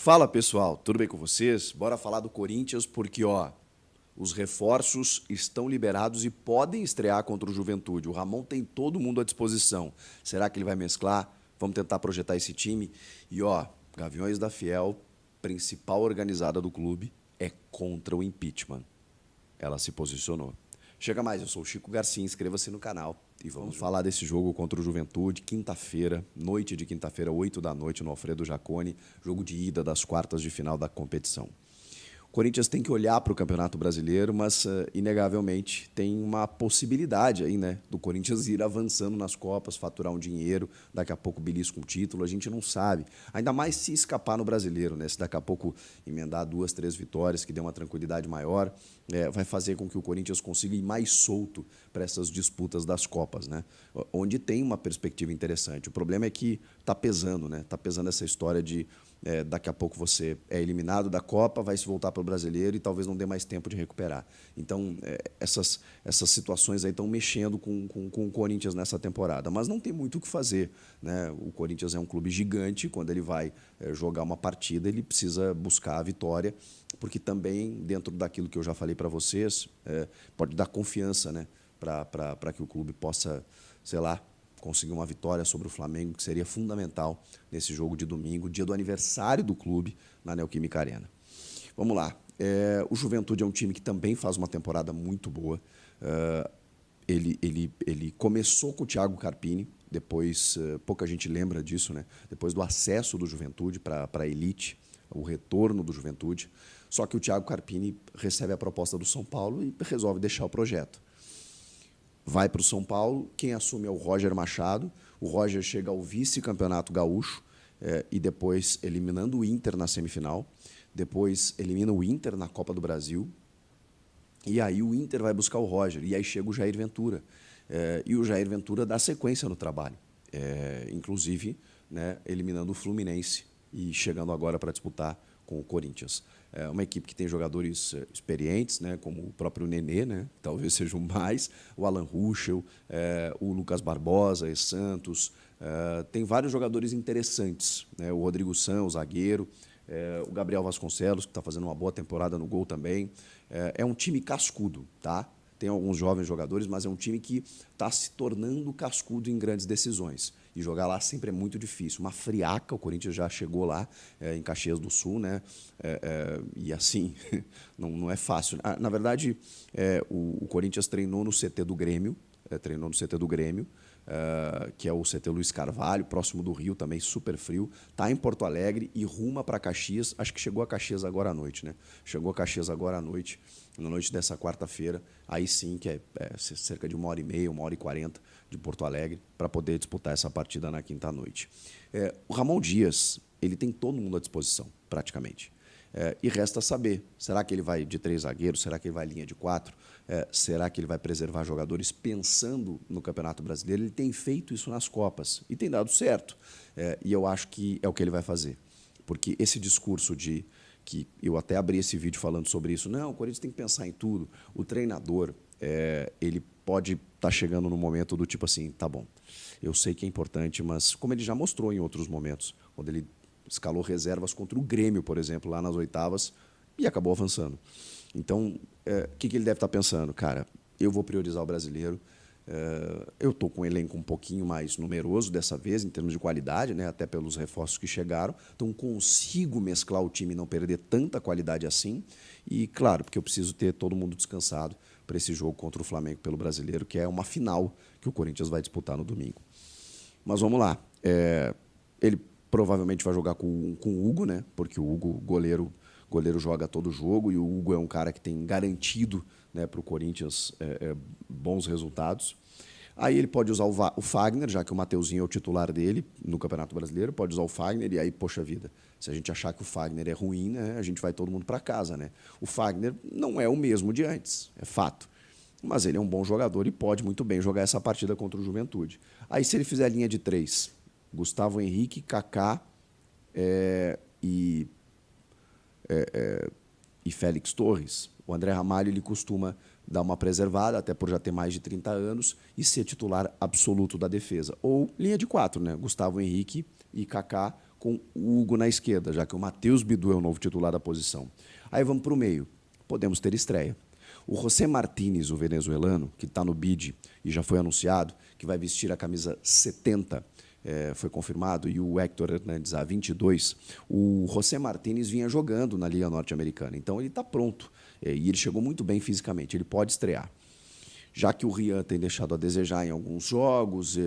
Fala, pessoal, tudo bem com vocês? Bora falar do Corinthians porque, os reforços estão liberados e podem estrear contra o Juventude. O Ramon tem todo mundo à disposição. Será que ele vai mesclar? Vamos tentar projetar esse time. E, Gaviões da Fiel, principal organizada do clube, é contra o impeachment. Ela se posicionou. Chega mais, eu sou o Chico Garcia, inscreva-se no canal. E vamos falar desse jogo contra o Juventude, quinta-feira, noite de quinta-feira, 8 da noite, no Alfredo Jaconi, jogo de ida das quartas de final da competição. O Corinthians tem que olhar para o Campeonato Brasileiro, mas, inegavelmente, tem uma possibilidade aí, né, do Corinthians ir avançando nas Copas, faturar um dinheiro, daqui a pouco belisca um título, a gente não sabe. Ainda mais se escapar no Brasileiro, né? Se daqui a pouco emendar 2, 3 vitórias, que dê uma tranquilidade maior, vai fazer com que o Corinthians consiga ir mais solto para essas disputas das Copas, né? Onde tem uma perspectiva interessante. O problema é que está pesando, né? Está pesando essa história de daqui a pouco você é eliminado da Copa, vai se voltar para o Brasileiro e talvez não dê mais tempo de recuperar. Então, essas situações aí estão mexendo com o Corinthians nessa temporada. Mas não tem muito o que fazer, né? O Corinthians é um clube gigante, quando ele vai jogar uma partida, ele precisa buscar a vitória, porque também, dentro daquilo que eu já falei para vocês, pode dar confiança, né? Para que o clube possa, sei lá, conseguir uma vitória sobre o Flamengo, que seria fundamental nesse jogo de domingo, dia do aniversário do clube, na Neoquímica Arena. Vamos lá. O Juventude é um time que também faz uma temporada muito boa. Ele começou com o Thiago Carpini, depois, pouca gente lembra disso, né? Depois do acesso do Juventude para a elite, o retorno do Juventude. Só que o Thiago Carpini recebe a proposta do São Paulo e resolve deixar o projeto. Vai para o São Paulo, quem assume é o Roger Machado. O Roger chega ao vice-campeonato gaúcho e depois eliminando o Inter na semifinal. Depois elimina o Inter na Copa do Brasil. E aí o Inter vai buscar o Roger. E aí chega o Jair Ventura. E o Jair Ventura dá sequência no trabalho. Inclusive, né, eliminando o Fluminense e chegando agora para disputar com o Corinthians. É uma equipe que tem jogadores experientes, né, como o próprio Nenê, né, talvez sejam mais, o Alan Ruschel, o Lucas Barbosa, Santos. Tem vários jogadores interessantes, né, o Rodrigo San, o zagueiro, o Gabriel Vasconcelos, que está fazendo uma boa temporada no gol também. É um time cascudo, tá? Tem alguns jovens jogadores, mas é um time que está se tornando cascudo em grandes decisões. E jogar lá sempre é muito difícil. Uma friaca, o Corinthians já chegou lá, em Caxias do Sul, né? E assim, não é fácil. Na verdade, o Corinthians treinou no CT do Grêmio, que é o CT Luiz Carvalho, próximo do Rio, também super frio. Está em Porto Alegre e ruma para Caxias. Acho que chegou a Caxias agora à noite, né? Chegou a Caxias agora à noite, na noite dessa quarta-feira. Aí sim, que é cerca de 1h30, 1h40 de Porto Alegre, para poder disputar essa partida na quinta-noite. O Ramon Dias, ele tem todo mundo à disposição, praticamente. E resta saber, será que ele vai de 3 zagueiros? Será que ele vai linha de 4? Será que ele vai preservar jogadores pensando no Campeonato Brasileiro? Ele tem feito isso nas Copas e tem dado certo. E eu acho que é o que ele vai fazer. Porque esse discurso de que eu até abri esse vídeo falando sobre isso, não, o Corinthians tem que pensar em tudo. O treinador, ele pode estar chegando no momento do tipo assim, tá bom, eu sei que é importante, mas como ele já mostrou em outros momentos, quando ele escalou reservas contra o Grêmio, por exemplo, lá nas oitavas, e acabou avançando. Então, o que ele deve estar pensando? Cara, eu vou priorizar o brasileiro, eu estou com um elenco um pouquinho mais numeroso dessa vez, em termos de qualidade, né, até pelos reforços que chegaram, então consigo mesclar o time e não perder tanta qualidade assim, e claro, porque eu preciso ter todo mundo descansado para esse jogo contra o Flamengo pelo Brasileiro, que é uma final que o Corinthians vai disputar no domingo. Mas vamos lá, ele provavelmente vai jogar com o Hugo, né? Porque o Hugo, goleiro joga todo jogo, e o Hugo é um cara que tem garantido, né, para o Corinthians bons resultados. Aí ele pode usar o Fagner, já que o Mateuzinho é o titular dele no Campeonato Brasileiro, pode usar o Fagner, e aí, poxa vida, se a gente achar que o Fagner é ruim, né, a gente vai todo mundo para casa, né? O Fagner não é o mesmo de antes, é fato. Mas ele é um bom jogador e pode muito bem jogar essa partida contra o Juventude. Aí, se ele fizer a linha de 3, Gustavo Henrique, Kaká e Félix Torres, o André Ramalho ele costuma dar uma preservada, até por já ter mais de 30 anos, e ser titular absoluto da defesa. Ou linha de 4, né? Gustavo Henrique e Kaká com o Hugo na esquerda, já que o Matheus Bidu é o novo titular da posição. Aí vamos para o meio. Podemos ter estreia. O José Martínez, o venezuelano, que está no bid e já foi anunciado, que vai vestir a camisa 70, foi confirmado, e o Héctor Hernández a 22, o José Martínez vinha jogando na Liga Norte-Americana, então ele está pronto, e ele chegou muito bem fisicamente, ele pode estrear. Já que o Rian tem deixado a desejar em alguns jogos,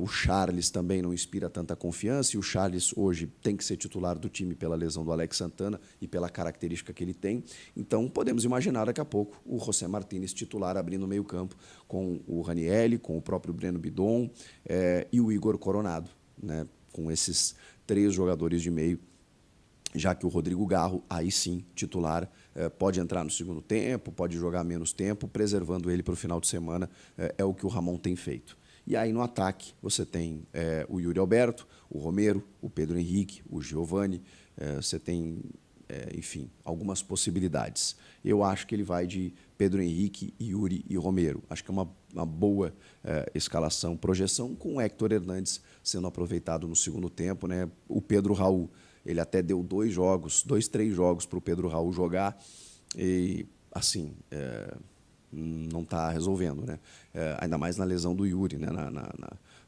o Charles também não inspira tanta confiança, e o Charles hoje tem que ser titular do time pela lesão do Alex Santana e pela característica que ele tem. Então, podemos imaginar daqui a pouco o José Martínez titular abrindo o meio-campo com o Ranieri, com o próprio Breno Bidon e o Igor Coronado, né, com esses 3 jogadores de meio, já que o Rodrigo Garro, aí sim, titular, pode entrar no segundo tempo, pode jogar menos tempo, preservando ele para o final de semana, é o que o Ramon tem feito. E aí, no ataque, você tem o Yuri Alberto, o Romero, o Pedro Henrique, o Giovani, você tem, enfim, algumas possibilidades. Eu acho que ele vai de Pedro Henrique, Yuri e Romero. Acho que é uma boa escalação, projeção, com o Héctor Hernández sendo aproveitado no segundo tempo, né? O Pedro Raul, ele até deu 2, 3 jogos para o Pedro Raul jogar e, assim, não está resolvendo, né? Ainda mais na lesão do Yuri, né?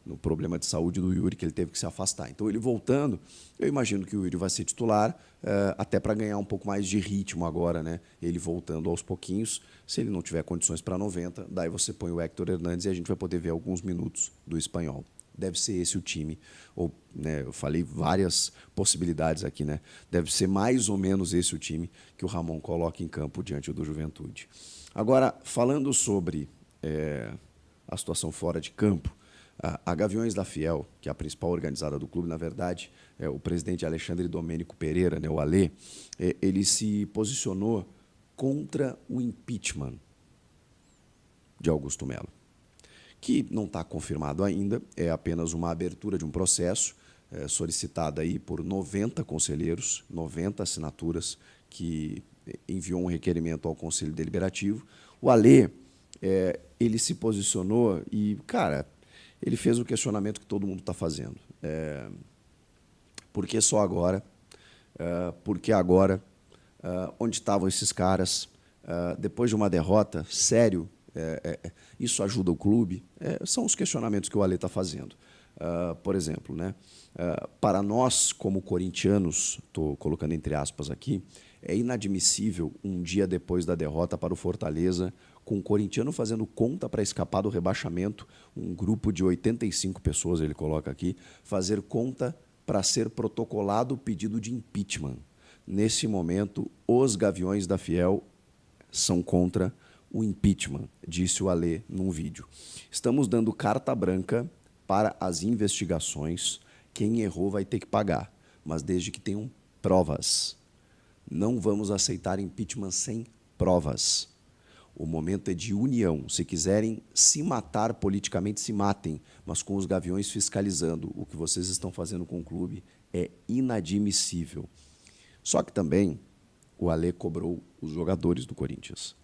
No problema de saúde do Yuri, que ele teve que se afastar. Então, ele voltando, eu imagino que o Yuri vai ser titular, até para ganhar um pouco mais de ritmo agora, né? Ele voltando aos pouquinhos. Se ele não tiver condições para 90, daí você põe o Héctor Hernández e a gente vai poder ver alguns minutos do espanhol. Deve ser esse o time. Ou, né, eu falei várias possibilidades aqui, né? Deve ser mais ou menos esse o time que o Ramon coloca em campo diante do Juventude. Agora, falando sobre a situação fora de campo, a Gaviões da Fiel, que é a principal organizada do clube, na verdade, o presidente Alexandre Domênico Pereira, né, o Alê, ele se posicionou contra o impeachment de Augusto Melo, que não está confirmado ainda, é apenas uma abertura de um processo solicitada aí por 90 conselheiros, 90 assinaturas, que enviou um requerimento ao Conselho Deliberativo. O Alê, ele se posicionou e, cara, ele fez o questionamento que todo mundo está fazendo. Por que só agora? Por que agora? Onde estavam esses caras? Depois de uma derrota, sério, isso ajuda o clube? São os questionamentos que o Alê está fazendo. Por exemplo, né, para nós, como corintianos, estou colocando entre aspas aqui, é inadmissível um dia depois da derrota para o Fortaleza, com o corintiano fazendo conta para escapar do rebaixamento, um grupo de 85 pessoas, ele coloca aqui, fazer conta para ser protocolado o pedido de impeachment. Nesse momento, os Gaviões da Fiel são contra o impeachment, disse o Alê num vídeo. Estamos dando carta branca para as investigações. Quem errou vai ter que pagar, mas desde que tenham provas. Não vamos aceitar impeachment sem provas. O momento é de união. Se quiserem se matar politicamente, se matem, mas com os Gaviões fiscalizando. O que vocês estão fazendo com o clube é inadmissível. Só que também o Alê cobrou os jogadores do Corinthians.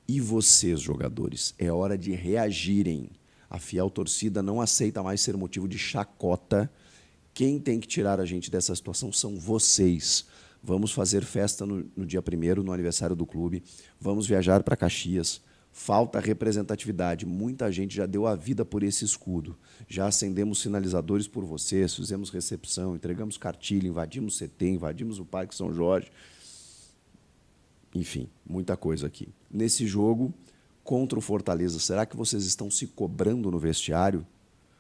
E vocês, jogadores, é hora de reagirem. A fiel torcida não aceita mais ser motivo de chacota. Quem tem que tirar a gente dessa situação são vocês. Vamos fazer festa no dia 1º, no aniversário do clube. Vamos viajar para Caxias. Falta representatividade. Muita gente já deu a vida por esse escudo. Já acendemos sinalizadores por vocês, fizemos recepção, entregamos cartilha, invadimos CT, invadimos o Parque São Jorge. Enfim, muita coisa aqui. Nesse jogo, contra o Fortaleza, será que vocês estão se cobrando no vestiário?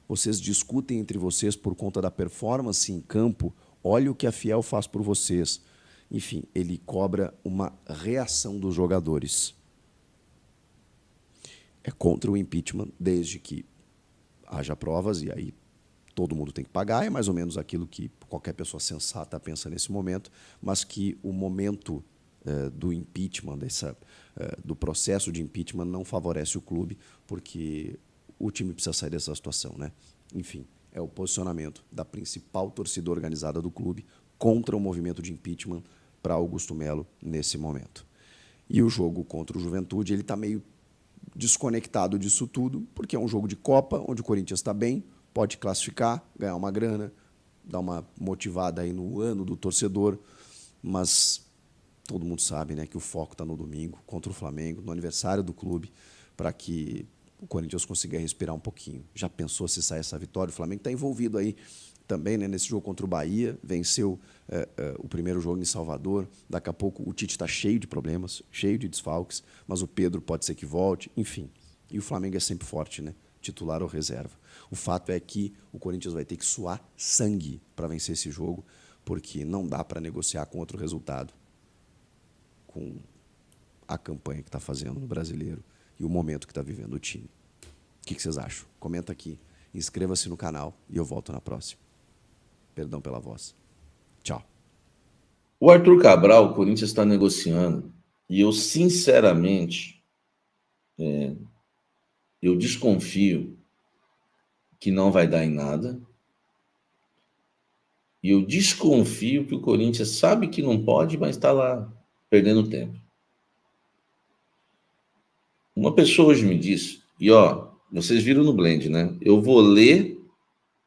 Vocês discutem entre vocês por conta da performance em campo? Olha o que a Fiel faz por vocês. Enfim, ele cobra uma reação dos jogadores. É contra o impeachment, desde que haja provas, e aí todo mundo tem que pagar, é mais ou menos aquilo que qualquer pessoa sensata pensa nesse momento, mas que o momento do impeachment, do processo de impeachment, não favorece o clube, porque o time precisa sair dessa situação, né? Enfim, é o posicionamento da principal torcida organizada do clube contra o movimento de impeachment para Augusto Melo nesse momento. E o jogo contra o Juventude, ele está meio desconectado disso tudo, porque é um jogo de Copa, onde o Corinthians está bem, pode classificar, ganhar uma grana, dar uma motivada aí no ano do torcedor, mas todo mundo sabe, né, que o foco está no domingo contra o Flamengo, no aniversário do clube, para que o Corinthians consiga respirar um pouquinho. Já pensou se sai essa vitória? O Flamengo está envolvido aí também, né, nesse jogo contra o Bahia, venceu o primeiro jogo em Salvador, daqui a pouco o Tite está cheio de problemas, cheio de desfalques, mas o Pedro pode ser que volte, enfim. E o Flamengo é sempre forte, né? Titular ou reserva. O fato é que o Corinthians vai ter que suar sangue para vencer esse jogo, porque não dá para negociar com outro resultado, com a campanha que está fazendo no Brasileiro e o momento que está vivendo o time. O que vocês acham? Comenta aqui, inscreva-se no canal e eu volto na próxima. Perdão pela voz. Tchau. O Arthur Cabral, o Corinthians está negociando, e eu, sinceramente, eu desconfio que não vai dar em nada, e eu desconfio que o Corinthians sabe que não pode, mas está lá perdendo tempo. Uma pessoa hoje me disse, e ó, vocês viram no Blend, né? Eu vou ler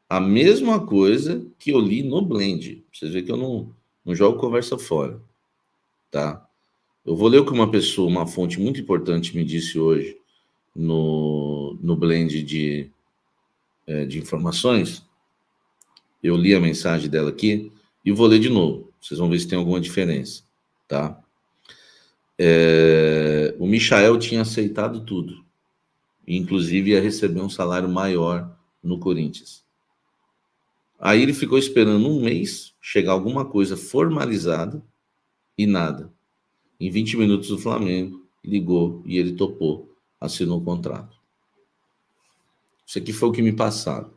a mesma coisa que eu li no Blend. Vocês verem que eu não jogo conversa fora, tá? Eu vou ler o que uma pessoa, uma fonte muito importante me disse hoje no Blend de informações. Eu li a mensagem dela aqui e vou ler de novo. Vocês vão ver se tem alguma diferença, tá? O Michael tinha aceitado tudo. Inclusive ia receber um salário maior no Corinthians. Aí ele ficou esperando um mês chegar alguma coisa formalizada e nada. Em 20 minutos o Flamengo ligou e ele topou, assinou o contrato. Isso aqui foi o que me passaram.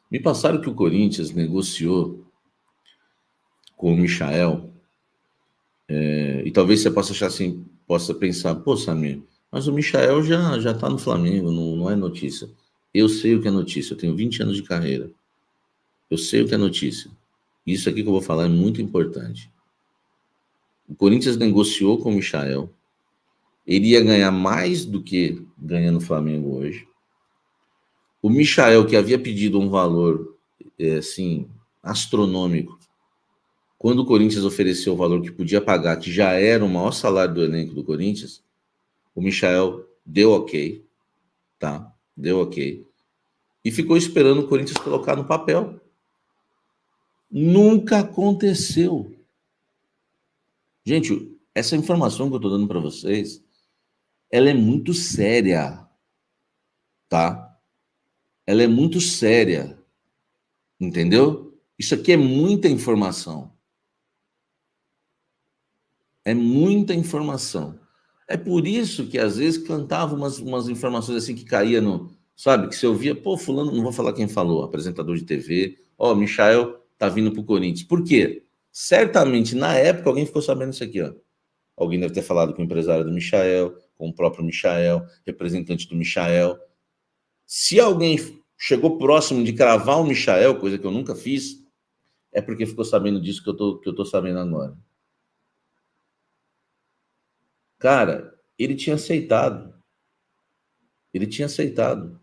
Me passaram que o Corinthians negociou com o Michael, e talvez você possa achar assim, possa pensar, pô, Samir, mas o Michael já está no Flamengo, não é notícia. Eu sei o que é notícia, eu tenho 20 anos de carreira. Eu sei o que é notícia. Isso aqui que eu vou falar é muito importante. O Corinthians negociou com o Michael. Ele ia ganhar mais do que ganha no Flamengo hoje. O Michael, que havia pedido um valor assim, astronômico, quando o Corinthians ofereceu o valor que podia pagar, que já era o maior salário do elenco do Corinthians, o Michael deu ok, tá? Deu ok. E ficou esperando o Corinthians colocar no papel. Nunca aconteceu. Gente, essa informação que eu estou dando para vocês, ela é muito séria, tá? Ela é muito séria, entendeu? Isso aqui é muita informação. É muita informação. É por isso que, às vezes, cantava umas informações assim que caía no... Sabe? Que você ouvia, pô, fulano, não vou falar quem falou, apresentador de TV, ó, Michael tá vindo pro Corinthians. Por quê? Certamente, na época, alguém ficou sabendo isso aqui, ó. Alguém deve ter falado com o empresário do Michael, com o próprio Michael, representante do Michael. Se alguém chegou próximo de cravar o Michael, coisa que eu nunca fiz, é porque ficou sabendo disso que eu tô sabendo agora. Cara, ele tinha aceitado. Ele tinha aceitado.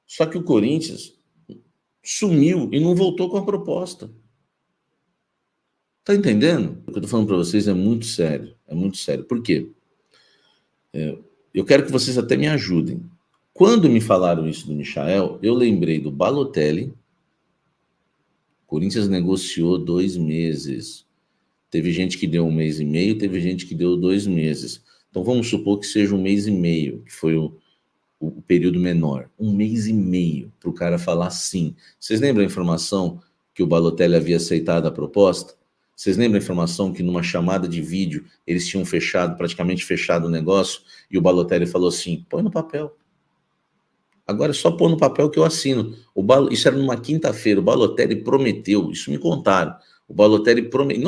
Só que o Corinthians sumiu e não voltou com a proposta. Tá entendendo? O que eu tô falando para vocês é muito sério. É muito sério. Por quê? Eu quero que vocês até me ajudem. Quando me falaram isso do Michael, eu lembrei do Balotelli. O Corinthians negociou 2 meses. Teve gente que deu 1 mês e meio, teve gente que deu 2 meses. Então vamos supor que seja 1 mês e meio, que foi o período menor. 1 mês e meio para o cara falar sim. Vocês lembram a informação que o Balotelli havia aceitado a proposta? Vocês lembram a informação que numa chamada de vídeo eles tinham praticamente fechado o negócio, e o Balotelli falou assim, põe no papel. Agora é só pôr no papel que eu assino. Isso era numa quinta-feira, o Balotelli prometeu, isso me contaram. O Balotelli prometeu,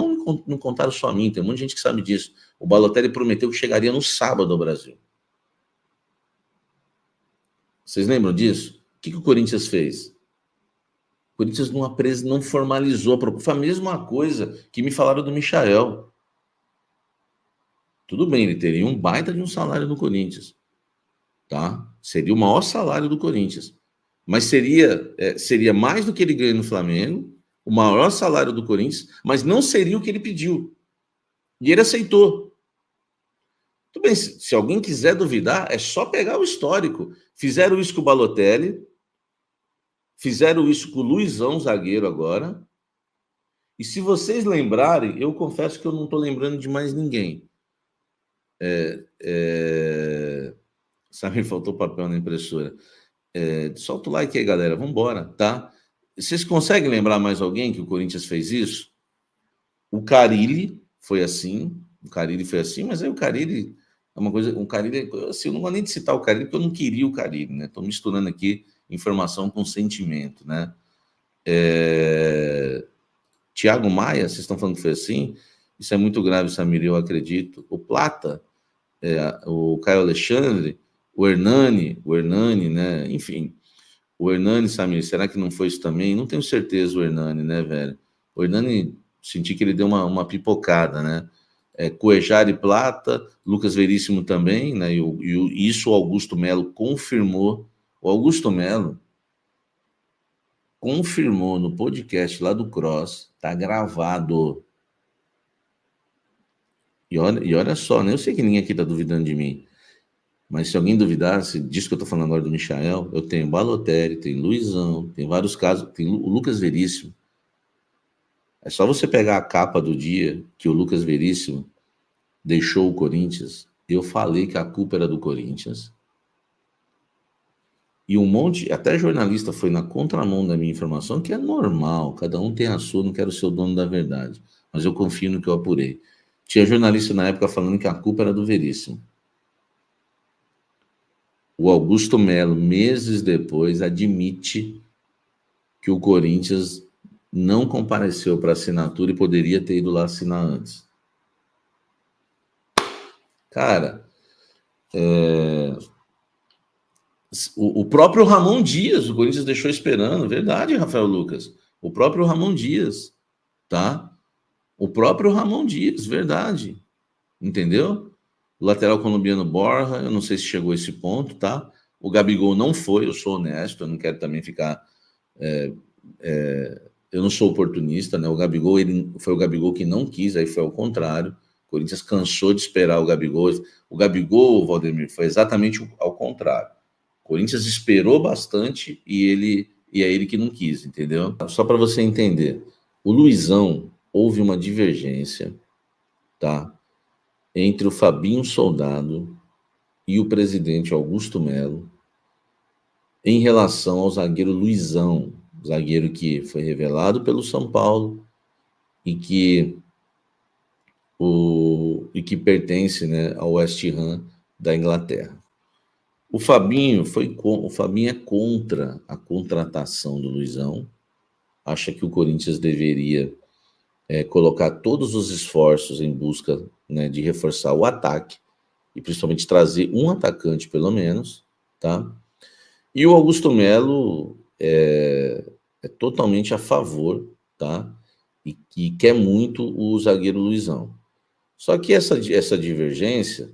não contaram só a mim, tem um monte de gente que sabe disso. O Balotelli prometeu que chegaria no sábado ao Brasil. Vocês lembram disso? O que o Corinthians fez? O Corinthians não formalizou a proposta. Foi a mesma coisa que me falaram do Michael. Tudo bem, ele teria um baita de um salário no Corinthians, tá? Seria o maior salário do Corinthians. Mas seria mais do que ele ganha no Flamengo, o maior salário do Corinthians, mas não seria o que ele pediu. E ele aceitou. Tudo bem, se alguém quiser duvidar, é só pegar o histórico. Fizeram isso com o Balotelli, fizeram isso com o Luizão, zagueiro agora. E se vocês lembrarem, eu confesso que eu não estou lembrando de mais ninguém. Sabe, faltou papel na impressora. Solta o like aí, galera. Vamos embora, tá? Vocês conseguem lembrar mais alguém que o Corinthians fez isso? O Carille foi assim. Mas aí o Carille é uma coisa. O Carille, assim, eu não vou nem de citar o Carille, porque eu não queria o Carille, né? Estou misturando aqui informação com sentimento, né? Thiago Maia, vocês estão falando que foi assim? Isso é muito grave, Samir, eu acredito. O Plata, o Caio Alexandre, o Hernani, né? Enfim, o Hernani, Samir, será que não foi isso também? Não tenho certeza, o Hernani, né, velho? O Hernani, senti que ele deu uma pipocada, né? Cuejar e Plata, Lucas Veríssimo também, né? E isso o Augusto Melo confirmou. O Augusto Melo confirmou no podcast lá do Cross, tá gravado. E olha só, né? Eu sei que ninguém aqui tá duvidando de mim, mas se alguém duvidar, se diz que eu tô falando agora do Michael, eu tenho Balotelli, tem Luizão, tem vários casos, tem o Lucas Veríssimo. É só você pegar a capa do dia que o Lucas Veríssimo deixou o Corinthians. Eu falei que a culpa era do Corinthians. E um monte, até jornalista foi na contramão da minha informação, que é normal, cada um tem a sua, não quero ser o dono da verdade, mas eu confio no que eu apurei. Tinha jornalista na época falando que a culpa era do Veríssimo. O Augusto Melo, meses depois, admite que o Corinthians não compareceu para assinatura e poderia ter ido lá assinar antes. Cara, o próprio Ramon Dias, o Corinthians deixou esperando, verdade, Rafael Lucas? O próprio Ramon Dias, tá? O próprio Ramon Dias, verdade. Entendeu? O lateral colombiano Borja, eu não sei se chegou a esse ponto, tá? O Gabigol não foi, eu sou honesto, eu não quero também ficar... eu não sou oportunista, né? O Gabigol, foi o Gabigol que não quis, aí foi ao contrário. O Corinthians cansou de esperar o Gabigol. O Gabigol, Valdemir, foi exatamente ao contrário. O Corinthians esperou bastante e é ele que não quis, entendeu? Só para você entender, o Luizão, houve uma divergência, tá? Entre o Fabinho Soldado e o presidente Augusto Melo em relação ao zagueiro Luizão, zagueiro que foi revelado pelo São Paulo e que pertence, né, ao West Ham da Inglaterra. O Fabinho é contra a contratação do Luizão, acha que o Corinthians deveria colocar todos os esforços em busca, né, de reforçar o ataque e principalmente trazer um atacante pelo menos, tá? E o Augusto Melo é totalmente a favor, tá? E quer muito o zagueiro Luizão. Só que essa divergência,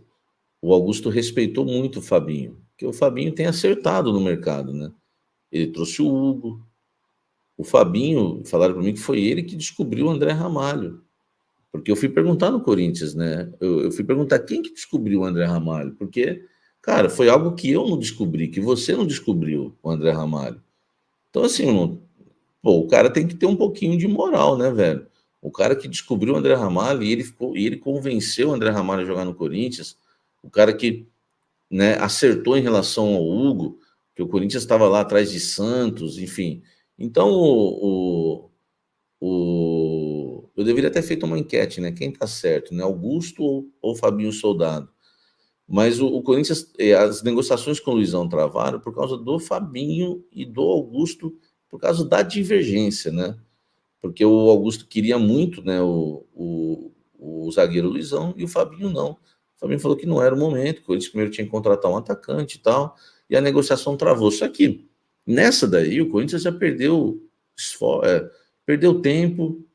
o Augusto respeitou muito o Fabinho, porque o Fabinho tem acertado no mercado, né? Ele trouxe o Hugo. O Fabinho, falaram para mim que foi ele que descobriu o André Ramalho. Porque eu fui perguntar no Corinthians, né? Eu fui perguntar quem que descobriu o André Ramalho. Porque, cara, foi algo que eu não descobri, que você não descobriu, o André Ramalho. Então, assim, o cara tem que ter um pouquinho de moral, né, velho? O cara que descobriu o André Ramalho e ele convenceu o André Ramalho a jogar no Corinthians. O cara que, né, acertou em relação ao Hugo, que o Corinthians estava lá atrás de Santos, enfim. Então, eu deveria ter feito uma enquete, né? Quem tá certo, né? Augusto ou Fabinho Soldado? Mas o Corinthians, as negociações com o Luizão travaram por causa do Fabinho e do Augusto, por causa da divergência, né? Porque o Augusto queria muito, né, o zagueiro Luizão e o Fabinho não. O Fabinho falou que não era o momento, que o Corinthians primeiro tinha que contratar um atacante e tal, e a negociação travou. Só que nessa daí o Corinthians já perdeu tempo,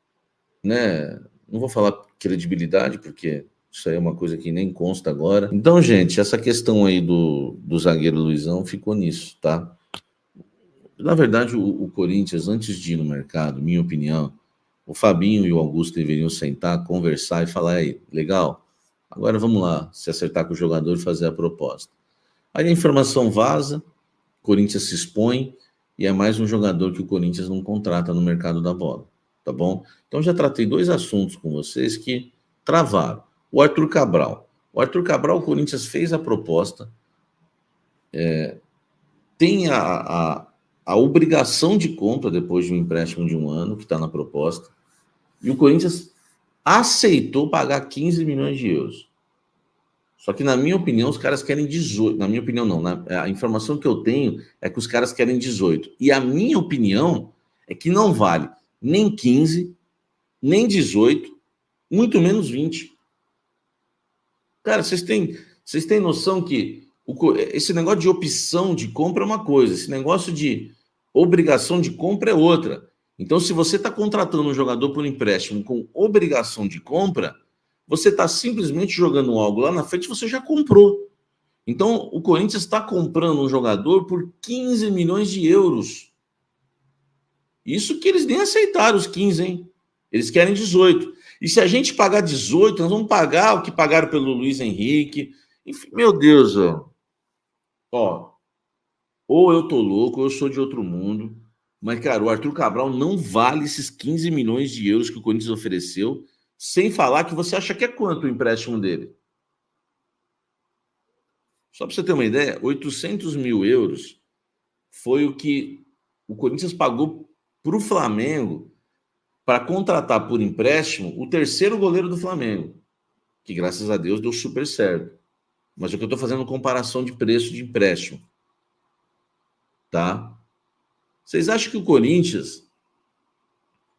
né? Não vou falar credibilidade, porque isso aí é uma coisa que nem consta agora. Então, gente, essa questão aí do zagueiro Luizão ficou nisso, tá? Na verdade, o Corinthians, antes de ir no mercado, minha opinião, o Fabinho e o Augusto deveriam sentar, conversar e falar, aí, legal, agora vamos lá, se acertar com o jogador e fazer a proposta. Aí a informação vaza, o Corinthians se expõe e é mais um jogador que o Corinthians não contrata no mercado da bola, tá bom? Então já tratei 2 assuntos com vocês que travaram. O Arthur Cabral. O Arthur Cabral, o Corinthians fez a proposta, tem a obrigação de compra depois de um empréstimo de 1 ano, que está na proposta, e o Corinthians aceitou pagar 15 milhões de euros. Só que, na minha opinião, os caras querem 18. Na minha opinião, não. A informação que eu tenho é que os caras querem 18. E a minha opinião é que não vale nem 15, nem 18, muito menos 20. Cara, vocês têm noção que esse negócio de opção de compra é uma coisa, esse negócio de obrigação de compra é outra. Então, se você está contratando um jogador por empréstimo com obrigação de compra, você está simplesmente jogando algo lá na frente, você já comprou. Então, o Corinthians está comprando um jogador por 15 milhões de euros. Isso que eles nem aceitaram os 15, hein? Eles querem 18. E se a gente pagar 18, nós vamos pagar o que pagaram pelo Luiz Henrique. Enfim, meu Deus, ó. Ou eu tô louco, ou eu sou de outro mundo. Mas, cara, o Arthur Cabral não vale esses 15 milhões de euros que o Corinthians ofereceu, sem falar que você acha que é quanto o empréstimo dele? Só para você ter uma ideia, 800 mil euros foi o que o Corinthians pagou para o Flamengo para contratar por empréstimo o terceiro goleiro do Flamengo, que graças a Deus deu super certo. Mas o que eu estou fazendo é comparação de preço de empréstimo. Tá? Vocês acham que o Corinthians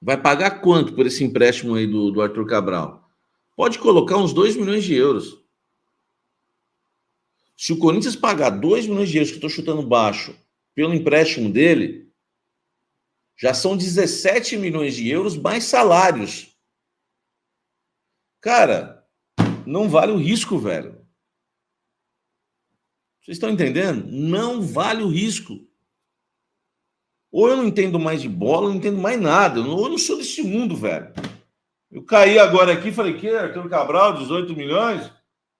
vai pagar quanto por esse empréstimo aí do Arthur Cabral? Pode colocar uns 2 milhões de euros. Se o Corinthians pagar 2 milhões de euros, que eu estou chutando baixo, pelo empréstimo dele, já são 17 milhões de euros mais salários. Cara, não vale o risco, velho. Vocês estão entendendo? Não vale o risco. Ou eu não entendo mais de bola, eu não entendo mais nada. Ou eu não sou desse mundo, velho. Eu caí agora aqui e falei, que Arthur Cabral, 18 milhões?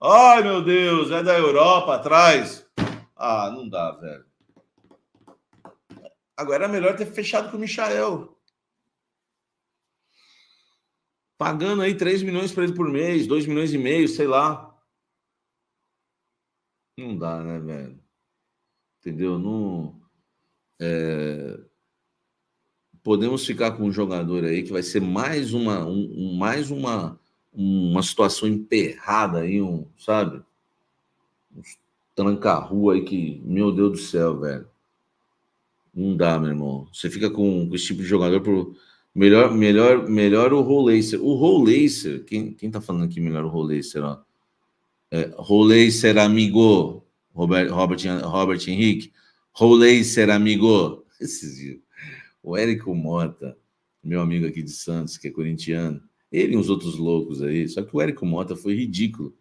Ai, meu Deus, é da Europa, atrás. Ah, não dá, velho. Agora era melhor ter fechado com o Michael. Pagando aí 3 milhões para ele por mês, 2 milhões e meio, sei lá. Não dá, né, velho? Entendeu? Não... Podemos ficar com um jogador aí que vai ser mais uma situação emperrada aí, sabe? Uns tranca-rua aí que, meu Deus do céu, velho. Não dá, meu irmão. Você fica com esse tipo de jogador por melhor o Rolacer. O Rolacer, quem tá falando aqui melhor o Rolacer, ó? Rolacer amigo, Robert Henrique. Rolacer amigo. Esses dias. O Érico Mota, meu amigo aqui de Santos, que é corintiano, ele e uns outros loucos aí, só que o Érico Mota foi ridículo,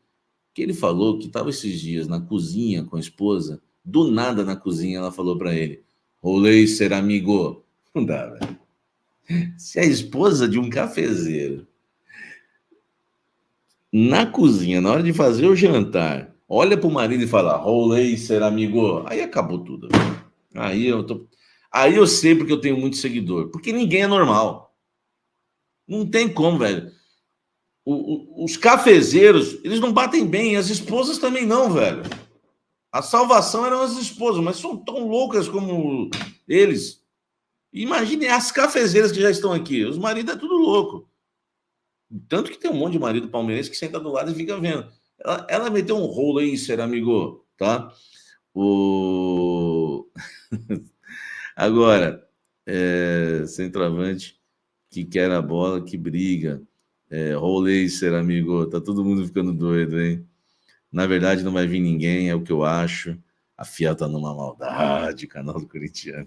que ele falou que estava esses dias na cozinha com a esposa, do nada na cozinha ela falou para ele, rolei ser amigo. Não dá, velho. Se a esposa de um cafezeiro, na cozinha, na hora de fazer o jantar, olha pro marido e fala, rolei ser amigo, aí acabou tudo. Aí eu sei porque eu tenho muito seguidor. Porque ninguém é normal. Não tem como, velho. Os cafezeiros, eles não batem bem. As esposas também não, velho. A salvação eram as esposas, mas são tão loucas como eles. Imagine as cafezeiras que já estão aqui. Os maridos é tudo louco. Tanto que tem um monte de marido palmeirense que senta do lado e fica vendo. Ela meteu um rolo aí, ser amigo, tá? Agora, centroavante que quer a bola, que briga. Rolei, ser amigo. Tá todo mundo ficando doido, hein? Na verdade, não vai vir ninguém, é o que eu acho. A Fiel tá numa maldade, canal do Corintiano.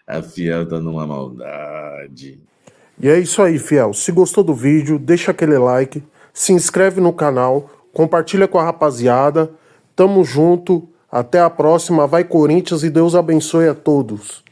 A Fiel tá numa maldade. E é isso aí, Fiel. Se gostou do vídeo, deixa aquele like, se inscreve no canal, compartilha com a rapaziada. Tamo junto. Até a próxima, vai Corinthians e Deus abençoe a todos.